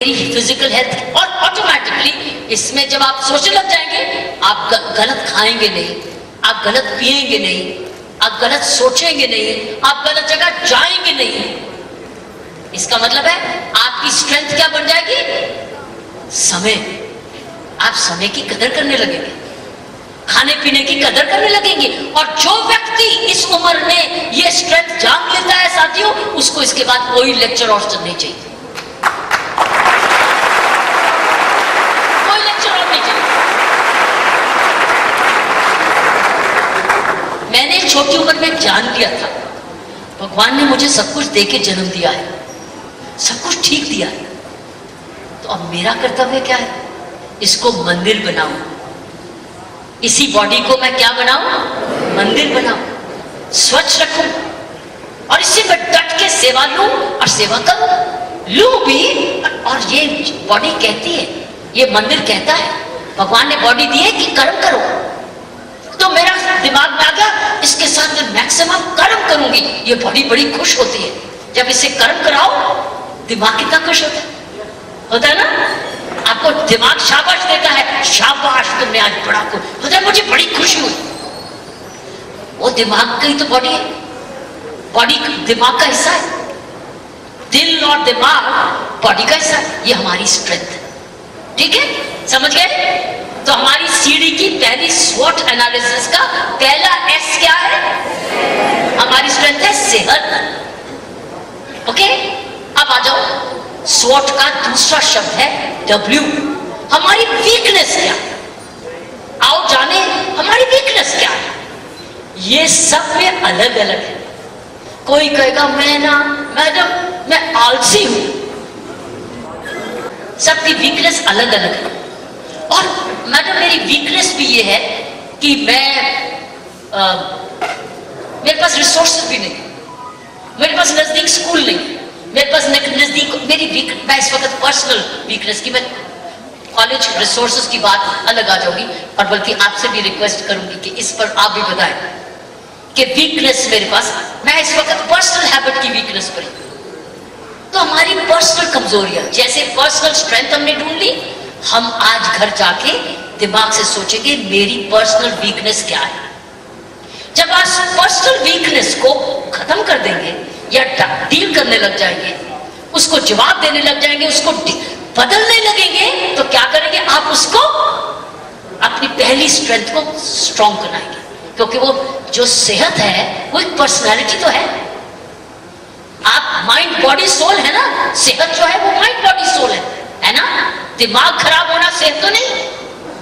Physical health और automatically इसमें जब आप सोचने लग जाएंगे, आप गलत खाएंगे नहीं, आप गलत पिएंगे नहीं, आप गलत सोचेंगे नहीं, आप गलत जगह जाएंगे नहीं। इसका मतलब है आपकी स्ट्रेंथ क्या बन जाएगी? समय। आप समय की कदर करने लगेंगे, खाने पीने की कदर करने लगेंगे। और जो व्यक्ति इस उम्र में ये स्ट्रेंथ जान लेता है साथियों, उसको इसके बाद कोई लेक्चर और नहीं चाहिए, कोई लेक्चर और नहीं चाहिए। मैंने छोटी उम्र में जान लिया था भगवान ने मुझे सब कुछ देके जन्म दिया है, सब कुछ ठीक दिया है, तो अब मेरा कर्तव्य क्या है? इसको मंदिर बनाऊं, इसी बॉडी को मैं क्या बनाऊं? मंदिर बनाऊं, स्वच्छ रखूं और इससे मैं डट के सेवा लूं और सेवा करूं, लूं भी। और ये बॉडी कहती है, ये मंदिर कहता है, भगवान ने बॉडी दी है कि कर्म करो, तो मेरा दिमाग में आ गया इसके साथ मैं मैक्सिमम कर्म करूंगी। ये बॉडी बड़ी खुश होती है जब इसे कर्म कराओ, दिमाग कितना खुश होता है ना? आपको दिमाग शाबाश देता है, शाबाश तुमने आज बड़ा खुश होता है, मुझे बड़ी खुशी हुई। वो दिमाग का ही तो बॉडी है, बॉडी दिमाग का हिस्सा है, दिल और दिमाग बॉडी का हिस्सा है, ये हमारी स्ट्रेंथ है। ठीक है, समझ गए? तो हमारी सीढ़ी की पहली स्वॉट एनालिसिस का पहला एस क्या है? हमारी स्ट्रेंथ है सेहत। ओके, अब आ जाओ, स्वॉट का दूसरा शब्द है डब्ल्यू। हमारी वीकनेस क्या है? आओ जाने हमारी वीकनेस क्या है। ये सब में अलग अलग है। कोई कहेगा मैडम मैं आलसी हूं, सबकी वीकनेस अलग अलग है। और मैडम मेरी वीकनेस भी ये है कि मेरे पास रिसोर्सेज भी नहीं, मेरे पास नजदीक स्कूल नहीं, मेरे पास नजदीक मैं इस वक्त पर्सनल वीकनेस की, मैं कॉलेज रिसोर्सेज की बात अलग आ जाऊंगी और बल्कि आपसे भी रिक्वेस्ट करूंगी कि इस पर आप भी बताएं कि वीकनेस मेरे पास, मैं इस वक्त पर्सनल हैबिट की वीकनेस पर। तो हमारी पर्सनल कमजोरियां, जैसे पर्सनल स्ट्रेंथ हमने ढूंढ ली, हम आज घर जाके दिमाग से सोचेंगे मेरी पर्सनल वीकनेस क्या है। जब आप पर्सनल वीकनेस को खत्म कर देंगे या डील करने लग जाएंगे, उसको जवाब देने लग जाएंगे, उसको बदलने लगेंगे, तो क्या करेंगे? आप उसको अपनी पहली स्ट्रेंथ को स्ट्रॉन्ग बनाएंगे, क्योंकि वो जो सेहत है वो एक पर्सनालिटी तो है। आप माइंड बॉडी सोल है ना, सेहत जो है वो माइंड बॉडी सोल है ना? दिमाग खराब होना सेहत तो नहीं,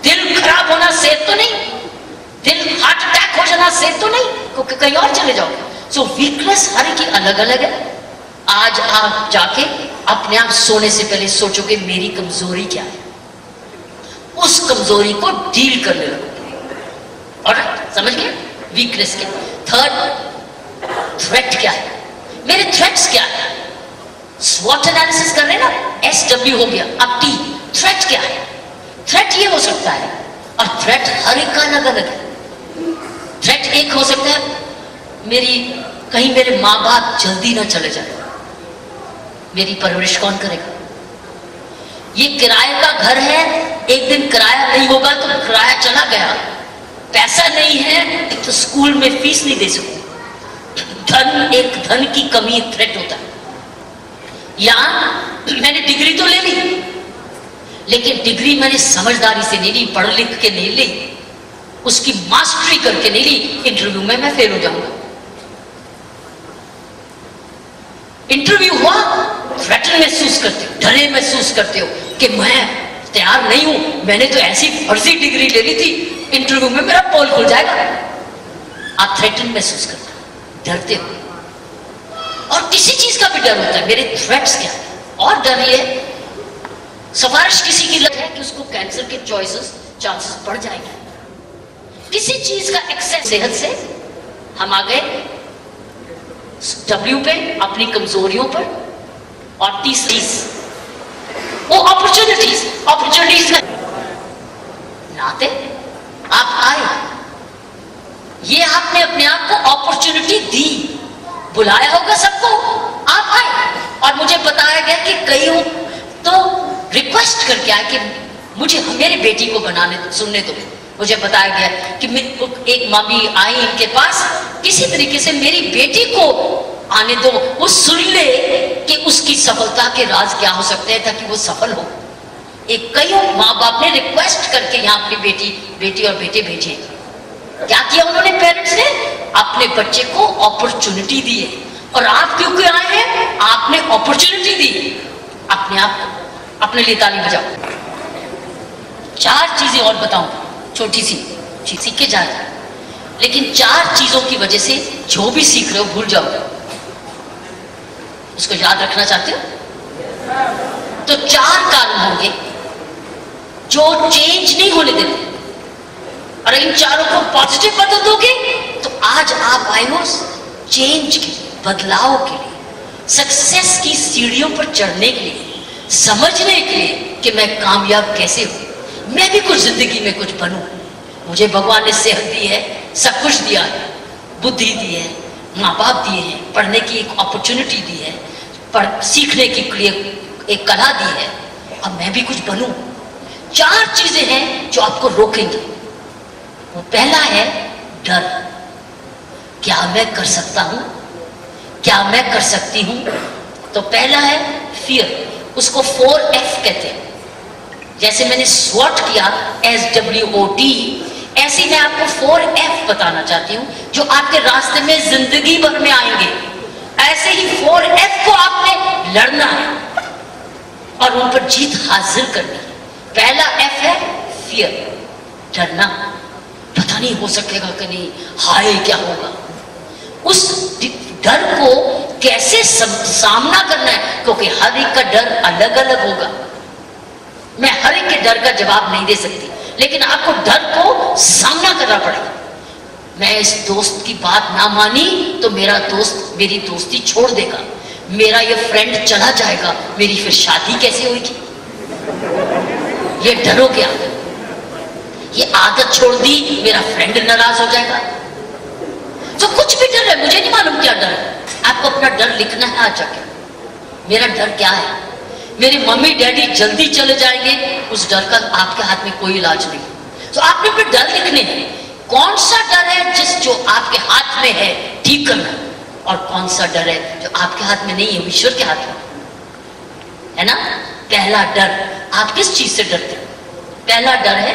दिल खराब होना सेहत तो नहीं, दिल हार्ट अटैक हो जाना सेहत तो नहीं, क्योंकि कहीं और चले जाओगे। सो वीकनेस हर की अलग अलग है। आज आप जाके अपने आप सोने से पहले सोचोगे मेरी कमजोरी क्या है, उस कमजोरी को डील करने लगोगे। ऑलराइट, समझ गए? वीकनेस क्या? थर्ड, थ्रेट क्या है? मेरे थ्रेट्स क्या है? स्वॉट एनालिसिस कर रहे हैं ना, SW हो गया, अब T, थ्रेट क्या है? थ्रेट ये हो सकता है, और थ्रेट हर एक का अलग अलग है। थ्रेट एक हो सकता है कहीं मेरे माँ बाप जल्दी ना चले जाए, मेरी परवरिश कौन करेगा? ये किराए का घर है, एक दिन किराया नहीं होगा तो किराया चला गया, पैसा नहीं है तो स्कूल में फीस नहीं दे सकूं, धन की कमी थ्रेट होता है। या मैंने डिग्री तो ले ली, लेकिन डिग्री मैंने समझदारी से नहीं ली, पढ़ लिख के नहीं ली, उसकी मास्टरी करके नहीं ली, इंटरव्यू में मैं फेल हो जाऊंगा। इंटरव्यू हुआ, थ्रेटन महसूस करते हो, डरे महसूस करते हो कि मैं तैयार नहीं हूं, मैंने तो ऐसी फर्जी डिग्री ले ली थी, इंटरव्यू में मेरा पोल खुल जाएगा। आप थ्रेटन महसूस करते हो, डरते हो। और किसी चीज का भी डर होता है, मेरे थ्रेट्स क्या है? और डर ये सिफारिश किसी की लग है कि उसको कैंसर के चांसेस बढ़ जाएंगे, किसी चीज का एक्सेस। सेहत से हम आ गए W पे, अपनी कमजोरियों पर, और तीसरी वो अपॉर्चुनिटीज नाते आप आए, ये आपने अपने आप को अपॉर्चुनिटी दी, बुलाया होगा सबको, आप आए, और मुझे बताया गया कि कई तो रिक्वेस्ट करके आए कि मुझे मेरी बेटी को बनाने सुनने दो। मुझे बताया गया कि एक मम्मी आई इनके पास, किसी तरीके से मेरी बेटी को आने दो, वो सुन ले कि उसकी सफलता के राज क्या हो सकते हैं ताकि वो सफल हो। एक कई माँ बाप ने रिक्वेस्ट करके यहाँ अपनी बेटी और बेटे भेजे। क्या किया उन्होंने? पेरेंट्स ने अपने बच्चे को अपॉर्चुनिटी दी है। और आप क्यों आए हैं? आपने अपॉर्चुनिटी दी। अपने आप अपने लिए ताली बजाओ। 4 चीजें और बताऊं, छोटी सी सीख के जाए, लेकिन 4 चीजों की वजह से जो भी सीख रहे हो भूल जाओ। उसको याद रखना चाहते हो? तो 4 कारण होंगे जो चेंज नहीं होने देते। और इन चारों को पॉजिटिव बदल दोगे तो आज आप आए हो चेंज के लिए, बदलाव के लिए, सक्सेस की सीढ़ियों पर चढ़ने के लिए, समझने के लिए कि मैं कामयाब कैसे हूं, मैं भी कुछ जिंदगी में कुछ बनूं। मुझे भगवान ने सेहत दी है, सब कुछ दिया है, बुद्धि दी है, माँ बाप दिए हैं, पढ़ने की एक अपॉर्चुनिटी दी है, सीखने के लिए एक कला दी है, अब मैं भी कुछ बनूं। 4 चीजें हैं जो आपको रोकेंगे। वो पहला है डर। क्या मैं कर सकता हूं? क्या मैं कर सकती हूं? तो पहला है फियर, उसको 4F कहते हैं। जैसे मैंने SWOT किया, SWOT, ऐसे मैं आपको 4F बताना चाहती हूं जो आपके रास्ते में जिंदगी भर में आएंगे। ऐसे ही 4F को आपने लड़ना है और उन पर जीत हासिल करनी है। पहला F है फियर, डरना, पता नहीं हो सकेगा कि नहीं, हाय क्या होगा। उस डर को कैसे सामना करना है, क्योंकि हर एक का डर अलग अलग होगा। मैं हर एक के डर का जवाब नहीं दे सकती, लेकिन आपको डर को सामना करना पड़ेगा। मैं इस दोस्त की बात ना मानी तो मेरा दोस्त मेरी दोस्ती छोड़ देगा, मेरा ये फ्रेंड चला जाएगा, मेरी फिर शादी कैसे होगी? ये डरोगे आप। ये आदत छोड़ दी, मेरा फ्रेंड नाराज हो जाएगा। तो कुछ भी डर है, मुझे नहीं मालूम क्या डर है। आपको अपना डर लिखना है आज जाके। मेरा डर क्या है? मेरे मम्मी डैडी जल्दी चले जाएंगे, उस डर का आपके हाथ में कोई इलाज नहीं। तो आपने अपने डर लिखने हैं। कौन सा डर है जो आपके हाथ में है ठीक करना, और कौन सा डर है जो आपके हाथ में नहीं है, ईश्वर के हाथ में है ना। पहला डर, आप किस चीज से डरते? पहला डर है,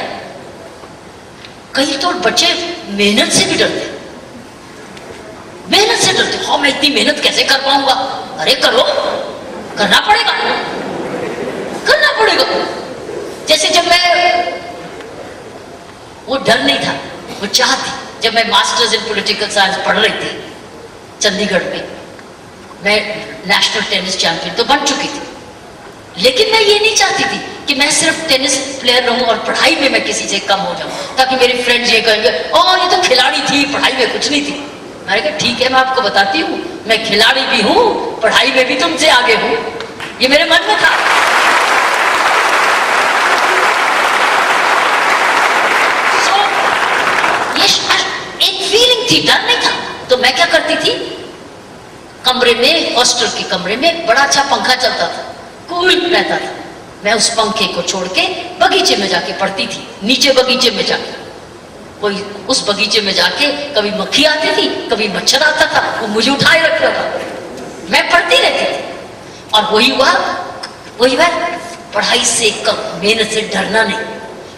कई तो बच्चे मेहनत से भी डरते, मेहनत से डरते। हाँ, मैं इतनी मेहनत कैसे कर पाऊंगा? अरे करो, करना पड़ेगा, करना पड़ेगा। जैसे जब मैं, वो डर नहीं था, वो चाह थी। जब मैं मास्टर्स इन पॉलिटिकल साइंस पढ़ रही थी चंडीगढ़ में, मैं नेशनल टेनिस चैंपियन तो बन चुकी थी, लेकिन मैं ये नहीं चाहती थी कि मैं सिर्फ टेनिस प्लेयर रहूं और पढ़ाई में मैं किसी से कम हो जाऊं, ताकि मेरे फ्रेंड्स ये कहेंगे ओ ये तो खिलाड़ी थी, पढ़ाई में कुछ नहीं थी। मैंने कहा ठीक है, मैं आपको बताती हूँ, मैं खिलाड़ी भी हूँ, पढ़ाई में भी तुमसे आगे हूँ। ये मेरे मन में था। एक फीलिंग थी, डर नहीं था। तो मैं क्या करती थी, कमरे में, हॉस्टल के कमरे में बड़ा अच्छा पंखा चलता था, कूल रहता था। मैं उस पंखे को छोड़ के बगीचे में जाके पढ़ती थी, नीचे बगीचे में जाके। कोई उस बगीचे में जाके कभी मक्खी आती थी, कभी मच्छर आता था, वो मुझे उठाए रखता था, मैं पढ़ती रहती थी। और वही हुआ पढ़ाई से कम, मेहनत से डरना नहीं,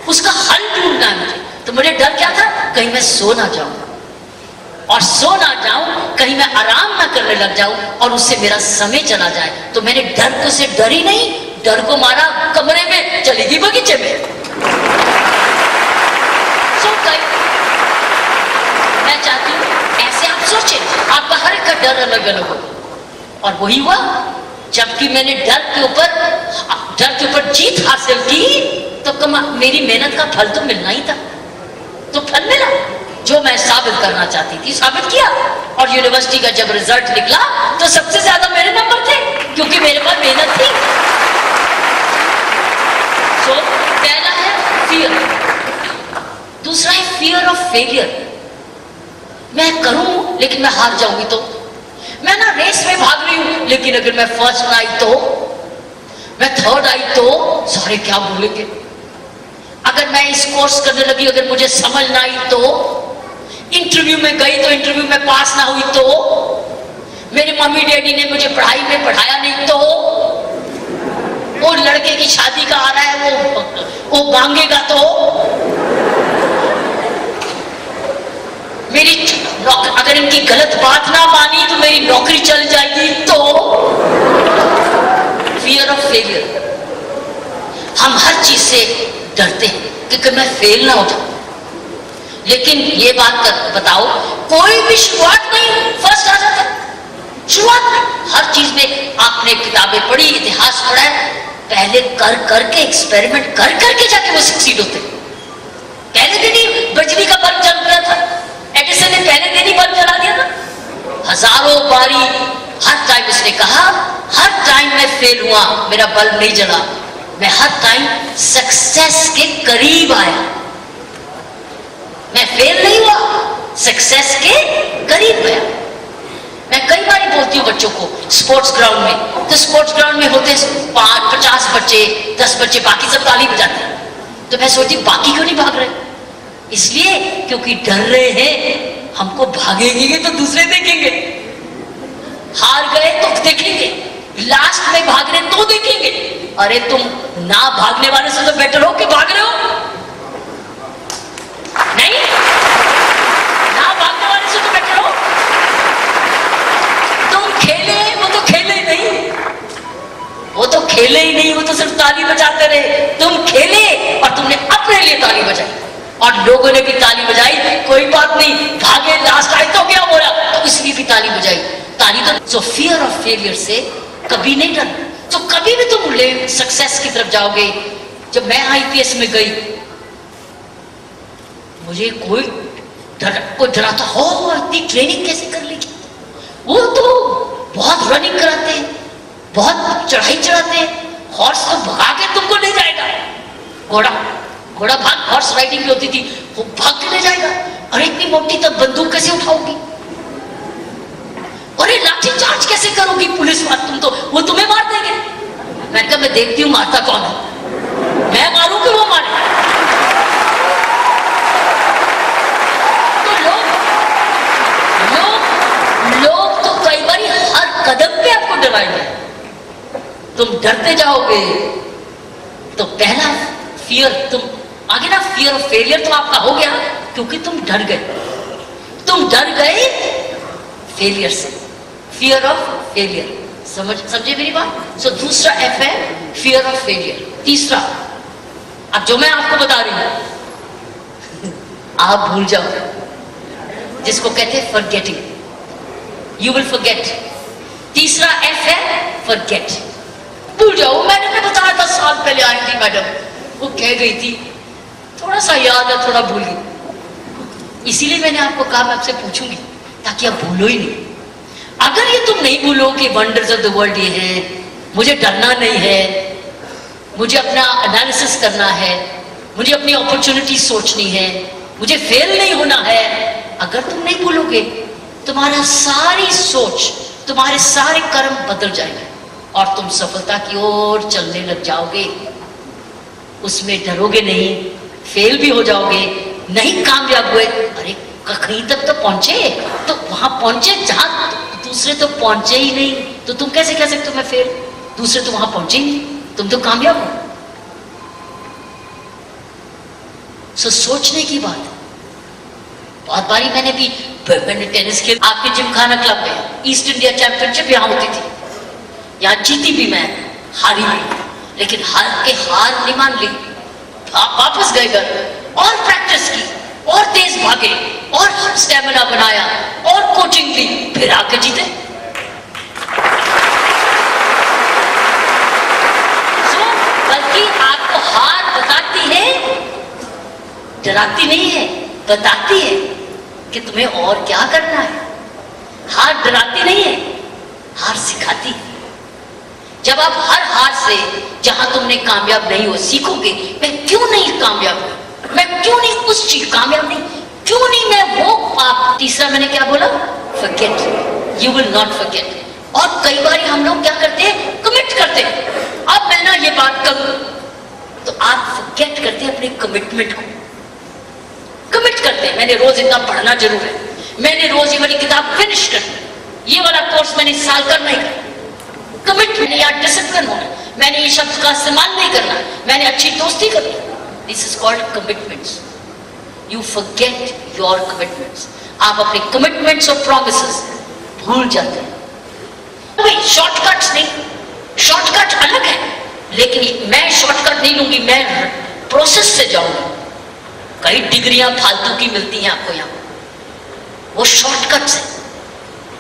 उसका हल ढूंढना है मुझे। तो मुझे डर क्या था, कहीं मैं सो ना जाऊं, और सो ना जाऊं, कहीं मैं आराम ना करने लग जाऊं और उससे मेरा समय चला जाए। तो मैंने डर को से डरी नहीं, डर को मारा कमरे में, चलेगी बगीचे में। सो गई। मैं चाहती हूं ऐसे आप सोचें, आपका हर एक का डर अलग अलग हो। और वही हुआ, जबकि मैंने डर के ऊपर जीत हासिल की, तो मेरी मेहनत का फल तो मिलना ही था। तो फल मिला, जो मैं साबित करना चाहती थी साबित किया। और यूनिवर्सिटी का जब रिजल्ट निकला तो सबसे ज्यादा मेरे नंबर थे, क्योंकि मेरे पास मेहनत थी। सो पहला है फियर। दूसरा है फियर ऑफ फेलियर। मैं करूं लेकिन मैं हार जाऊंगी तो। मैं ना रेस में भाग रही हूं, लेकिन अगर मैं फर्स्ट ना आई तो। मैं थर्ड आई तो सारे क्या बोलेंगे, अगर मैं इस कोर्स करने लगी अगर मुझे समझ ना आई तो, इंटरव्यू में गई तो इंटरव्यू में पास ना हुई तो, मेरे मम्मी डैडी ने मुझे पढ़ाई में पढ़ाया नहीं तो, वो लड़के की शादी का आ रहा है वो मांगेगा तो, मेरी अगर इनकी गलत बात ना मानी तो मेरी नौकरी चल जाएगी तो, फियर ऑफ फेलियर। हम हर चीज से डरते हैं कि मैं फेल ना हो जाऊं। लेकिन ये बात बताओ, कोई भी शुरुआत में फर्स्ट आ जाता, शुरुआत में हर चीज में। आपने किताबें पढ़ी, इतिहास पढ़ा है, पहले कर करके एक्सपेरिमेंट कर करके जाके वो सक्सीड होते। पहले दिन ही बिजली का बल्ब जल गया था, एडिसन ने पहले दिन ही बल्ब जला दिया था। हजारों बारी हर टाइम उसने कहा, हर टाइम मैं फेल हुआ, मेरा बल्ब नहीं जला, मैं हर टाइम सक्सेस के करीब आया। मैं फेल नहीं हुआ, सक्सेस के करीब गया। मैं कई बार बोलती हूँ बच्चों को स्पोर्ट्स ग्राउंड में, तो स्पोर्ट्स ग्राउंड में होते 50 बच्चे, 10 बच्चे, बाकी सब ताली बजाते हैं। तो मैं सोचती हूँ बाकी क्यों नहीं भाग रहे? इसलिए क्योंकि डर रहे हैं हमको भागेंगे तो दूसरे देखेंगे, हार गए तो देखेंगे, लास्ट में भाग रहे तो देखेंगे। अरे तुम ना भागने वाले से तो बेटर हो कि भाग रहे हो? नहीं, ना भागने वाले से तो बेटर हो। तुम खेले, वो तो खेले ही नहीं, वो तो खेले ही नहीं, वो तो सिर्फ ताली बजाते रहे। तुम खेले और तुमने अपने लिए ताली बजाई और लोगों ने भी ताली बजाई, कोई बात नहीं, भागे लास्ट आए तो क्या हो रहा, तो इसलिए भी ताली बजाई। ताली तो सो फियर ऑफ फेलियर से कभी नहीं डरना। तो कभी भी तुम सक्सेस की तरफ जाओगे। जब मैं आईपीएस में गई, मुझे कोई डराता हो इतनी ट्रेनिंग कैसे कर लेगी, वो तो बहुत रनिंग कराते हैं, बहुत चढ़ाई चढ़ाते हैं, हॉर्स तो भगा के तुमको ले जाएगा, घोड़ा भाग हॉर्स राइडिंग भी होती थी, वो भाग के ले जाएगा। अरे इतनी मोटी तब बंदूक कैसे उठाओगी, अरे लाठी चार्ज कैसे करोगी, पुलिस वाले तुम तो वो तुम्हें मार देंगे। मैंने कहा मैं देखती हूँ मारता कौन है, मैं मारूं कि वो मारे। तो लोग तो कई बार हर कदम पे आपको डराएंगे, तुम डरते जाओगे तो पहला फियर तुम आगे ना, फियर ऑफ फेलियर तो आपका हो गया क्योंकि तुम डर गए फेलियर से, फियर ऑफ फेलियर। समझे मेरी बात? सो दूसरा एफ है फियर ऑफ फेलियर। तीसरा, अब जो मैं आपको बता रही हूं आप भूल जाओ, जिसको कहते हैं फॉरगेटिंग, यू विल फॉरगेट। तीसरा एफ है फॉरगेट, भूल जाओ। मैंने बताया 10 साल पहले आई थी मैडम, वो कह गई थी, थोड़ा सा याद है, थोड़ा भूल गई। इसीलिए मैंने आपको कहा मैं आपसे पूछूंगी ताकि आप भूलो ही नहीं। अगर ये तुम नहीं भूलो कि वंडर्स ऑफ द वर्ल्ड ये है, मुझे डरना नहीं है, मुझे अपना एनालिसिस करना है, मुझे अपनी अपॉर्चुनिटी सोचनी है, मुझे फेल नहीं होना है, अगर तुम नहीं भूलोगे तुम्हारा सारी सोच, तुम्हारे सारे कर्म बदल जाएंगे और तुम सफलता की ओर चलने लग जाओगे। उसमें डरोगे नहीं, फेल भी हो जाओगे, नहीं कामयाब हुए, अरे कहीं तक तो पहुंचे, तो वहां पहुंचे जहां दूसरे तो पहुंचे ही नहीं, तो तुम कैसे कह सकते हो मैं फेल? दूसरे तो वहां पहुंचे ही नहीं, तुम तो कामयाब हो। सोचने की बात। बहुत बारी मैंने टेनिस खेल आपके जिमखाना क्लब में ईस्ट इंडिया चैंपियनशिप यहाँ होती थी, यहाँ जीती भी मैं, हारी भी, लेकिन हार नहीं मान ली, वापस गए घर और प्रैक्टिस की और तेज भागे और स्टेमिना बनाया और कोचिंग ली, फिर आके जीते। बल्कि आपको हार बताती है, डराती नहीं है, बताती है कि तुम्हें और क्या करना है। हार डराती नहीं है, हार सिखाती है। जब आप हर हार से जहां तुमने कामयाब नहीं हो सीखोगे, मैं क्यों नहीं कामयाब हूं, मैं क्यों नहीं उस चीज कामयाब नहीं, क्यों नहीं मैं वो। आप तीसरा मैंने क्या बोला? Forget, you will not forget. और कई बार हम लोग क्या करते हैं, कमिट करते हैं, अब मैं ना ये बात करूं, तो आप फॉरगेट करते हैं अपने कमिटमेंट को। कमिट करते हैं, मैंने रोज इतना पढ़ना जरूर है, मैंने रोज ये वाली किताब फिनिश करनी, ये वाला कोर्स मैंने इस साल करना ही। कमिटमेंट या डिसिप्लिन होना, मैंने ये शब्द का इस्तेमाल नहीं करना, मैंने अच्छी दोस्ती करनी। This is called commitments. You forget your commitments. आप अपने कमिटमेंट्स और प्रॉमिसेस भूल जाते हैं। शॉर्टकट्स नहीं, शॉर्टकट अलग है, लेकिन मैं शॉर्टकट नहीं लूंगी, मैं प्रोसेस से जाऊंगी। कई डिग्रियां फालतू की मिलती हैं आपको यहां, वो शॉर्टकट्स है।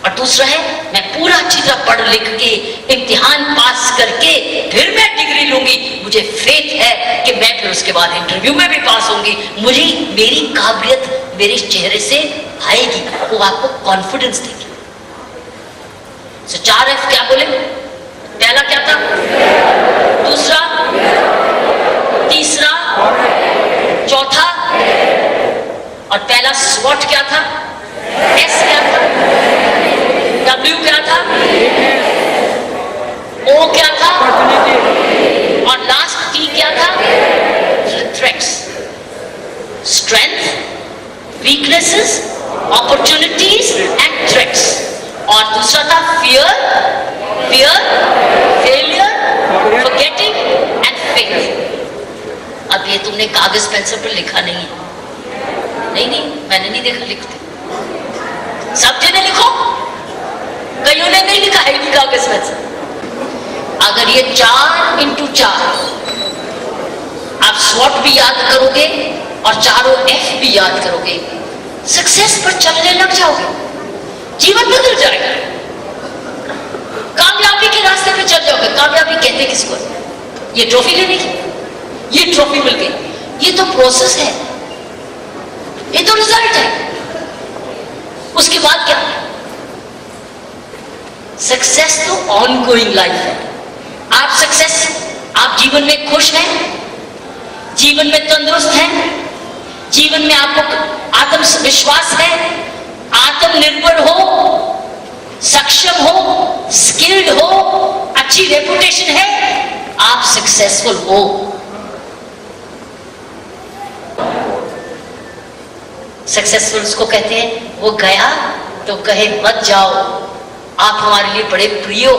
और दूसरा है, मैं पूरा अच्छी तरह पढ़ लिख के इम्तिहान पास करके फिर मैं डिग्री लूंगी। मुझे फेथ है कि मैं फिर उसके बाद इंटरव्यू में भी पास होंगी, मुझे मेरी काबिलियत मेरे चेहरे से आएगी, वो आपको कॉन्फिडेंस देगी। 4 F क्या बोले? पहला क्या था? दूसरा, तीसरा, चौथा, और पहला स्वॉट क्या था? S क्या था? W क्या था? O क्या था? और लास्ट T क्या था? Threats. Strength, weaknesses, opportunities and threats. और दूसरा था fear, failure, forgetting and faith. अब ये तुमने कागज पेंसिल पर लिखा नहीं है, नहीं, मैंने नहीं देखा लिखते। सब जने लिखो, कईयों ने नहीं लिखा है कि कागज पेंसिल। अगर ये 4x4 आप स्वॉट भी याद करोगे और चारों F भी याद करोगे, सक्सेस पर चलने लग जाओगे, जीवन बदल जाएगा, कामयाबी के रास्ते पे चल जाओगे। कामयाबी कहते किसको? ये ट्रॉफी लेने की, ये ट्रॉफी मिल गई, ये तो प्रोसेस है, ये तो रिजल्ट है। उसके बाद क्या? सक्सेस तो ऑनगोइंग लाइफ है। आप सक्सेस, आप जीवन में खुश हैं, जीवन में तंदुरुस्त हैं, जीवन में आपको आत्मविश्वास है, आत्मनिर्भर हो, सक्षम हो, स्किल्ड हो, अच्छी रेपुटेशन है, आप सक्सेसफुल हो। सक्सेसफुल उसको कहते हैं, वो गया तो कहे मत जाओ, आप हमारे लिए बड़े प्रिय हो,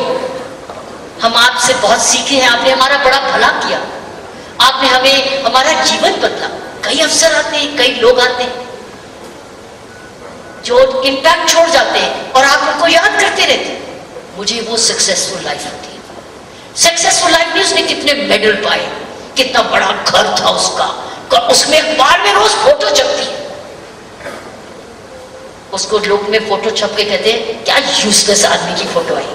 हम आपसे बहुत सीखे हैं, आपने हमारा बड़ा भला किया, आपने हमें हमारा जीवन बदला। कई अफसर आते हैं, कई लोग आते हैं जो इंपैक्ट छोड़ जाते हैं और आप उनको याद करते रहते हैं। मुझे वो सक्सेसफुल लाइफ होती है। सक्सेसफुल लाइफ में उसने कितने मेडल पाए, कितना बड़ा घर था उसका, उसमें अखबार में रोज फोटो छपती है, उसको लोग में फोटो छप के कहते हैं क्या यूजलेस आदमी की फोटो आई।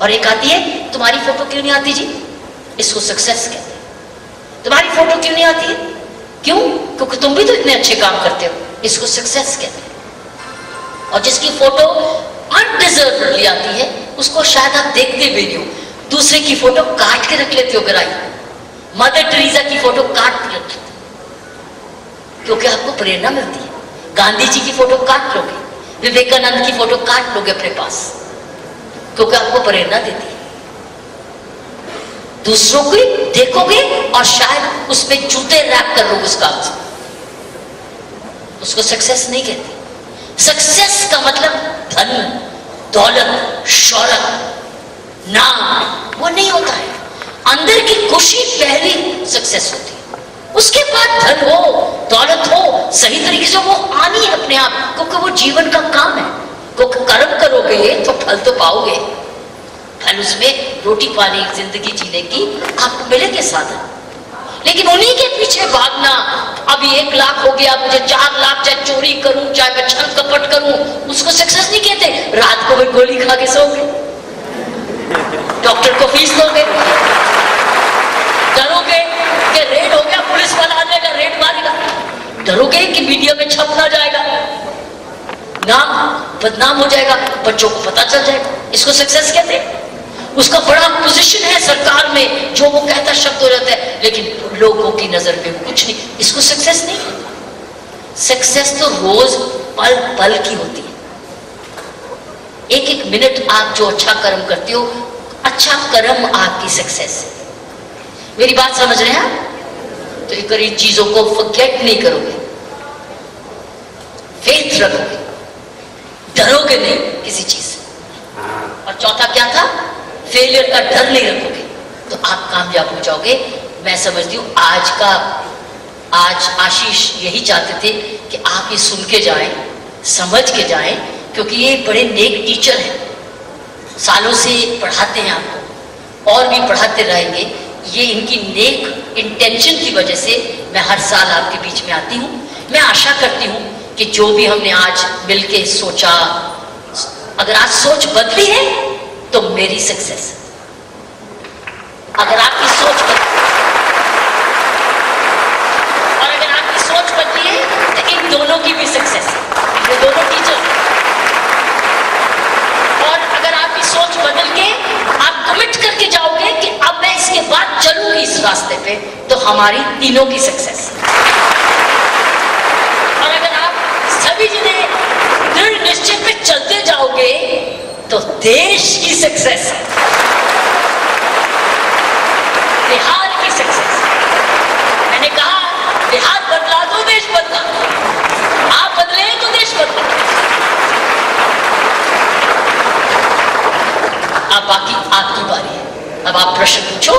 और एक आती है, तुम्हारी फोटो क्यों नहीं आती जी? इसको सक्सेस कहते हैं। तुम्हारी फोटो क्यों नहीं आती है? क्यों? क्योंकि तुम भी तो इतने अच्छे काम करते हो, इसको सक्सेस कहते हैं। और जिसकी फोटो अनडिजर्वली आती है, उसको शायद आप देखते भी नहीं हो, दूसरे की फोटो काट के रख लेते हो। गराई मदर टेरेसा की फोटो काट के रख लेते, क्योंकि आपको प्रेरणा मिलती है। गांधी जी की फोटो काट लोगे, विवेकानंद की फोटो काट लोगे अपने पास, क्योंकि आपको प्रेरणा देती है। दूसरों को देखोगे और शायद उसमें जूते रैप कर लोगे उस काम से, उसको सक्सेस नहीं कहते। सक्सेस का मतलब धन, दौलत, शौहरत, नाम, वो नहीं होता है। अंदर की खुशी पहली सक्सेस होती है, उसके बाद धन हो, दौलत हो, सही तरीके से वो आनी है अपने आप, क्योंकि वो जीवन का काम है। क्योंकि कर्म करोगे तो फल तो पाओगे, फल उसमें रोटी पानी जिंदगी जीने की आपको मिलेंगे साधन। लेकिन उन्हीं के पीछे भागना, अभी 1 लाख हो गया, मुझे 4 लाख, चाहे चोरी करूं, चाहे मैं छल कपट करूं, उसको सक्सेस नहीं कहते। रात को भी गोली खा के सोओगे, डॉक्टर को फीस दोगे, डरोगे कि रेड हो गया, पुलिस वाला आ जाएगा, रेड मारेगा, डरोगे कि मीडिया में छप ना जाएगा, नाम बदनाम हो जाएगा, बच्चों को पता चल जाएगा, इसको सक्सेस कहते हैं। उसका बड़ा पोजीशन है सरकार में, जो वो कहता शब्द हो जाता है, लेकिन लोगों की नजर में कुछ नहीं, इसको सक्सेस नहीं कहते। सक्सेस तो रोज पल पल की होती है। एक एक मिनट आप जो अच्छा कर्म करते हो, अच्छा कर्म आपकी सक्सेस है। मेरी बात समझ रहे हैं आप? तो एक इन चीजों को फॉरगेट नहीं करोगे, फेथ रखोगे, डरोगे नहीं किसी चीज से। और चौथा क्या था? फेलियर का डर नहीं रखोगे, तो आप कामयाब हो जाओगे। मैं समझती हूं आज आशीष यही चाहते थे कि आप ये सुन के जाएं, समझ के जाएं, क्योंकि ये बड़े नेक टीचर हैं, सालों से पढ़ाते हैं आपको और भी पढ़ाते रहेंगे। ये इनकी नेक इंटेंशन की वजह से मैं हर साल आपके बीच में आती हूँ। मैं आशा करती हूँ कि जो भी हमने आज मिलके सोचा, अगर आज सोच बदली है तो मेरी सक्सेस है। अगर आपकी सोच बदली है तो इन दोनों की भी सक्सेस है, ये दोनों टीचर। और अगर आपकी सोच बदल के आप कमिट करके जाओगे कि अब मैं इसके बाद चलूंगी इस रास्ते पे, तो हमारी तीनों की सक्सेस। और अगर आप सभी जने दृढ़ निश्चय पे चलते जाओगे तो देश की सक्सेस है, बिहार की सक्सेस। मैंने कहा बिहार बदला तो देश बदला, आप बदले तो देश बदला। अब बाकी आपकी बारी है, अब आप प्रश्न पूछो।